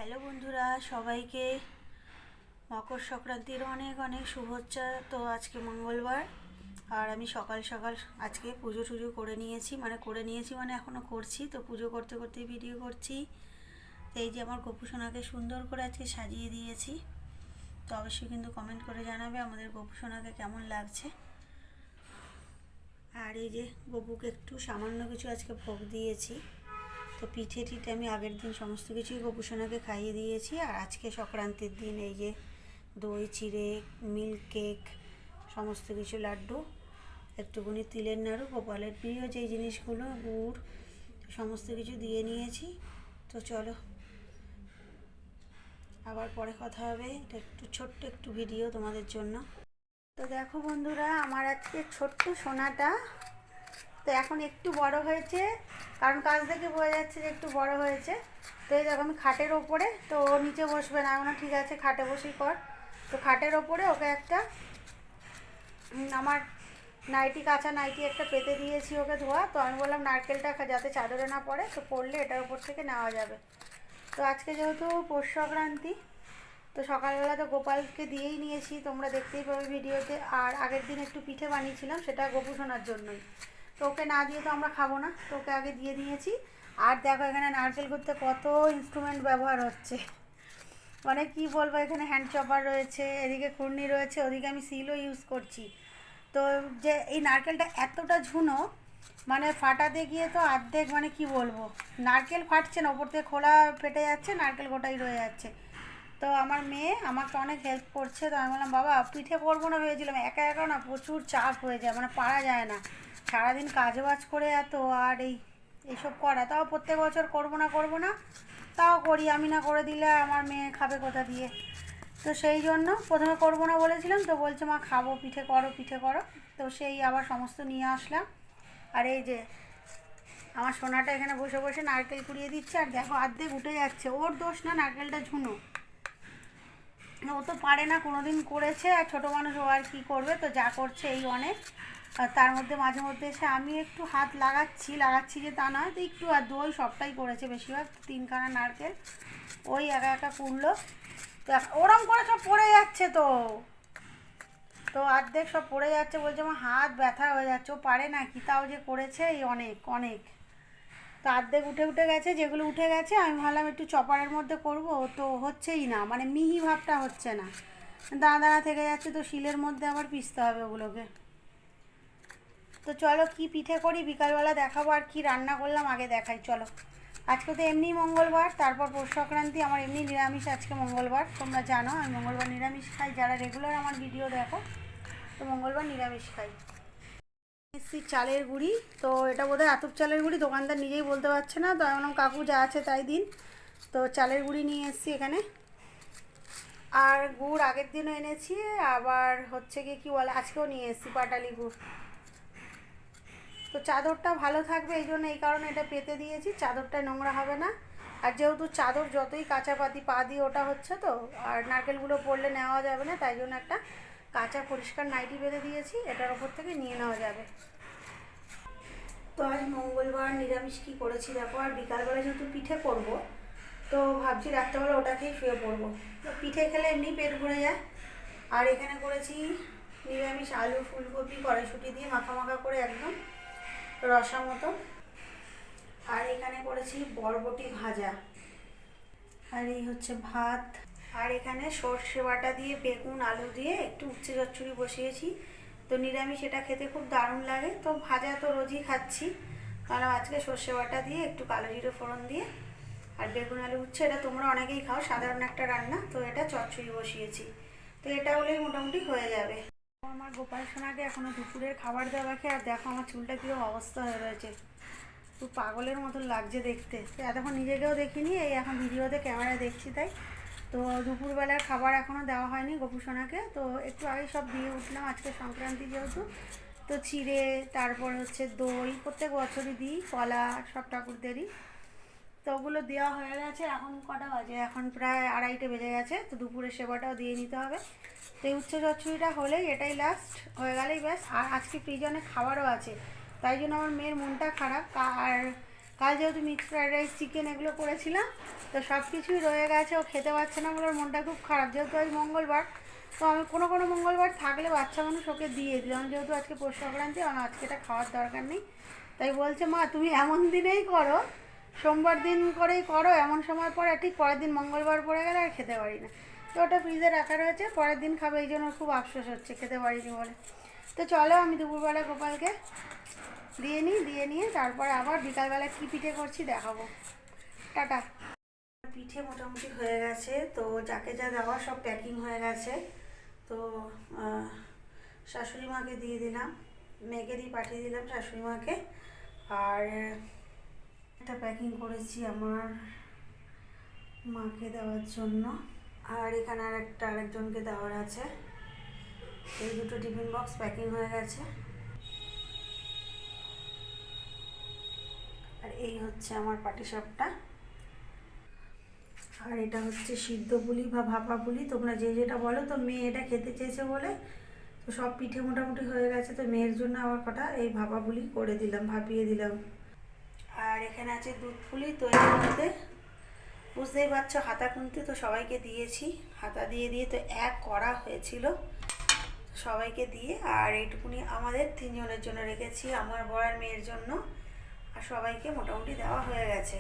Hello বন্ধুরা, সবাইকে মকর সংক্রান্তির অনেক অনেক শুভেচ্ছা। তো আজকে মঙ্গলবার আর আমি সকাল সকাল আজকে পুজো টুজো করে নিয়েছি, মানে এখনও করছি। তো পুজো করতে করতেই ভিডিও করছি। তো এই যে আমার গপু সোনাকে সুন্দর করে আজকে সাজিয়ে দিয়েছি। তো অবশ্যই কিন্তু কমেন্ট করে জানাবে আমাদের গপু সোনাকে কেমন লাগছে। আর এই যে গপুকে একটু সামান্য কিছু আজকে ভোগ দিয়েছি। তো পিঠে টিঠে আমি আগের দিন সমস্ত কিছুই গপু সোনাকে খাইয়ে দিয়েছি। আর আজকে সংক্রান্তির দিন এই যে দই চিড়ে, মিল্ক কেক, সমস্ত কিছু লাড্ডু, একটুখানি তিলের নাড়ু, গোপালের প্রিয় যেই জিনিসগুলো, গুড়, সমস্ত কিছু দিয়ে নিয়েছি। তো চলো আবার পরে কথা হবে। এটা একটু ছোট্ট একটু ভিডিও তোমাদের জন্য। তো দেখো বন্ধুরা, আমার আজকে ছোট্ট সোনাটা তো এখন একটু বড় হয়েছে, কারণ কাছ থেকে বোঝা যাচ্ছে যে একটু বড় হয়েছে। তো এই দেখো আমি খাটের ওপরে, তো ও নিচে বসবে না, না ঠিক আছে খাটে বসেই কর। তো খাটের ওপরে ওকে একটা আমার নাইটি, কাঁচা নাইটি একটা পেতে দিয়েছি ওকে ধোয়া। তো আমি বললাম নারকেলটা যাতে চাদরে না পড়ে, তো পড়লে এটার উপর থেকে নেওয়া যাবে। তো আজকে যেহেতু পৌষ সংক্রান্তি, তো সকালবেলা তো গোপালকে দিয়েই নিয়েছি, তোমরা দেখতেই পাবে ভিডিওতে। আর আগের দিন একটু পিঠে বানিয়েছিলাম, সেটা গপু সোনার জন্যই। তো ওকে না দিয়ে তো আমরা খাবো না, তো ওকে আগে দিয়ে দিয়েছি। আর দেখো এখানে নারকেল করতে কত ইনস্ট্রুমেন্ট ব্যবহার হচ্ছে, মানে কি বলবো, এখানে হ্যান্ড চপার রয়েছে, এদিকে খুরনি রয়েছে, ওদিকে আমি সিলও ইউজ করছি। তো যে এই নারকেলটা এতটা ঝুনো, মানে ফাটাতে গিয়ে তো অর্ধেক, মানে কি বলবো, নারকেল ফাটছে না, ওপর থেকে খোলা ফেটে যাচ্ছে, নারকেল গোটাই রয়ে যাচ্ছে। তো আমার মেয়ে আমাকে অনেক হেল্প করছে। তো আমি বললাম বাবা পিঠে করবো না ভেবেছিলাম, একা একা না প্রচুর চাপ হয়ে যায়, মানে পারা যায় না, সারাদিন কাজবাজ করে এত, আর এইসব করা, তাও প্রত্যেক বছর করবো না, তাও করি। আমি না করে দিলে আমার মেয়ে খাবে কোথা দিয়ে? তো সেই জন্য প্রথমে করবো না বলেছিলাম, তো বলছে মা খাবো, পিঠে করো পিঠে করো। তো সেই আবার সমস্ত নিয়ে আসলাম। আর এই যে আমার সোনাটা এখানে বসে বসে নারকেল কুড়িয়ে দিচ্ছে, আর দেখো অর্ধেক উঠে যাচ্ছে, ওর দোষ না, নারকেলটা ঝুনো, ও তো পারে না, কোনো দিন করেছে, আর ছোটো মানুষ ও আর কী করবে, তো যা করছে এই অনেক। আর তার মধ্যে মাঝে মধ্যে এসে আমি একটু হাত লাগাচ্ছি যে তা নয়, তো একটু, আর দই সবটাই করেছে বেশিরভাগ, তিনখানা নারকেল ওই একা একা কুড়লো। তো ওরম করে সব পড়ে যাচ্ছে, তো অর্ধেক সব পড়ে যাচ্ছে, বলছে আমার হাত ব্যথা হয়ে যাচ্ছে, ও পারে না কি, তাও যে করেছে এই অনেক অনেক। তো অর্ধেক উঠে গেছে, যেগুলো উঠে গেছে আমি ভাবলাম একটু চপারের মধ্যে করব, তো হচ্ছেই না, মানে মিহি ভাবটা হচ্ছে না, দানা দানা থেকে যাচ্ছে, তো শিলের মধ্যে আবার পিষতে হবে ওগুলোকে। তো চলো কি পিঠে করি বিকালবেলা দেখাবো, আর কি রান্না করলাম আগে দেখাই চলো। আজকে তো এমনি মঙ্গলবার, তারপর পৌষ সংক্রান্তি, আমার এমনি নিরামিষ আজকে মঙ্গলবার, তোমরা জানো আমি মঙ্গলবার নিরামিষ খাই, যারা রেগুলার আমার ভিডিও দেখো, তো মঙ্গলবার নিরামিষ খাই। এসছি চালের গুঁড়ি, তো এটা বোধহয় আতপ চালের গুঁড়ি, দোকানদার নিজেই বলতে পারছে না, তো এমন কাকু যা আছে তাই দিন। তো চালের গুঁড়ি নিয়ে এসছি এখানে, আর গুড় আগের দিনও এনেছি, আবার হচ্ছে কি কী বলে আজকেও নিয়ে এসছি পাটালি গুড়। তো চাদরটা ভালো থাকবে এই জন্য, এই কারণে এটা পেতে দিয়েছি, চাদরটা নোংরা হবে না। আর যেহেতু চাদর যতই কাঁচাপাতি পা দিয়ে ওটা হচ্ছে, তো আর নারকেলগুলো পড়লে নেওয়া যাবে না, তাই জন্য একটা কাঁচা পরিষ্কার নাইটি বেঁধে দিয়েছি, এটার ওপর থেকে নিয়ে নেওয়া যাবে। তো আজ মঙ্গলবার নিরামিষ কী করেছি দেখো, আর বিকালবেলা যেহেতু পিঠে করব, তো ভাবছি রাত্রেবেলা ওটা খেয়েই শুয়ে পড়বো। তো পিঠে খেলে এমনি পেট ভরে যায়। আর এখানে করেছি নিরামিষ আলু ফুলকপি কড়াইশুঁটি দিয়ে মাখা মাখা করে একদম রসা মতো। আর এখানে করেছি বরবটি ভাজা, আর এই হচ্ছে ভাত। আর এখানে সর্ষে বাটা দিয়ে বেগুন আলু দিয়ে একটু উচ্ছে চচ্চড়ি বসিয়েছি। তো নিরামিষ এটা খেতে খুব দারুণ লাগে, তো ভাজা তো রোজই খাচ্ছি, কারণ আজকে সর্ষে বাটা দিয়ে একটু কালো জিরে ফোড়ন দিয়ে আর বেগুন আলু উচ্ছে, এটা তোমরা অনেকেই খাও, সাধারণ একটা রান্না, তো এটা চচ্চড়ি বসিয়েছি। তো এটা হলেই মোটামুটি হয়ে যাবে। আমার গোপাল সোনাকে এখনও দুপুরের খাবার দেওয়া বাকি, আর দেখো আমার চুলটা কীরকম অবস্থা হয়ে রয়েছে, খুব পাগলের মতন লাগছে দেখতে। তো এতক্ষণ নিজেকেও দেখিনি, এই এখন ভিডিওতে ক্যামেরায় দেখছি তাই। তো দুপুরবেলার খাবার এখনও দেওয়া হয়নি গপু সোনাকে, তো একটু আগে সব দিয়ে উঠলাম, আজকে সংক্রান্তি যেহেতু। তো চিড়ে, তারপর হচ্ছে দই, প্রত্যেক বছরই দিই, কলা, সব ঠাকুরদেরই। তো ওগুলো দেওয়া হয়ে গেছে, এখন কটা বাজে, এখন প্রায় 2:30 বেজে গেছে, তো দুপুরের সেবাটাও দিয়ে নিতে হবে। তো এই উচ্চ চচ্চড়িটা হলেই এটাই লাস্ট হয়ে গেলেই ব্যাস। আর আজকে ফ্রিজে অনেক খাবারও আছে, তাই জন্য আমার মেয়ের মনটা খারাপ। আর কাল যেহেতু মিক্সড ফ্রাইড রাইস চিকেন এগুলো করেছিলাম, তো সব কিছুই রয়ে গেছে। ও খেতে পারছে না বলে ওর মনটা খুব খারাপ, যেহেতু আজ মঙ্গলবার। তো আমি কোনো মঙ্গলবার থাকলে বাচ্চা মানুষ ওকে দিয়ে দিলাম, যেহেতু আজকে পৌষ সংক্রান্তি, আমার আজকে এটা খাওয়ার দরকার নেই। তাই বলছে মা তুমি এমন দিনেই করো, সোমবার দিন করেই করো, এমন সময় পরে ঠিক পরের দিন মঙ্গলবার পড়ে গেলে আর খেতে পারি না। তো ওটা ফ্রিজে রাখা রয়েছে, পরের দিন খাবে, এই জন্য খুব আফসোস হচ্ছে খেতে পারিনি বলে। তো চলো আমি দুপুরবেলা গোপালকে দিয়ে নিয়ে তারপরে আবার বিকালবেলা কী পিঠে করছি দেখাবো। টাটা। পিঠে মোটামুটি হয়ে গেছে, তো যাকে যা দেওয়া সব প্যাকিং হয়ে গেছে। তো শাশুড়ি মাকে দিয়ে দিলাম, মেয়েকে দিয়ে পাঠিয়ে দিলাম শাশুড়ি মাকে। আর একটা প্যাকিং করেছি আমার মাকে দেওয়ার জন্য, আর এখানে আরেকজনকে দেওয়ার আছে। এই দুটো টিফিন বক্স প্যাকিং হয়ে গেছে। আর এই হচ্ছে আমার পাটিসাপটা, আর এটা হচ্ছে সিদ্ধ পুলি বা ভাপা পুলি, তোমরা যে যেটা বলো। তো মেয়ে এটা খেতে চেয়েছে বলে তো সব পিঠে মোটামুটি হয়ে গেছে, তো মেয়ের জন্য আবার কটা এই ভাপা পুলি করে দিলাম, ভাপিয়ে দিলাম। আর এখানে আছে দুধ পুলি, তো এর মধ্যে বুঝতেই পারছো হাতা খুন্তি, তো সবাইকে দিয়েছি। হাতা দিয়ে তো এক করা হয়েছিল সবাইকে দিয়ে। আর এইটুকুনি আমাদের 3 জনের জন্য রেখেছি, আমার বর আর মেয়ের জন্য। আর সবাইকে মোটামুটি দেওয়া হয়ে গেছে।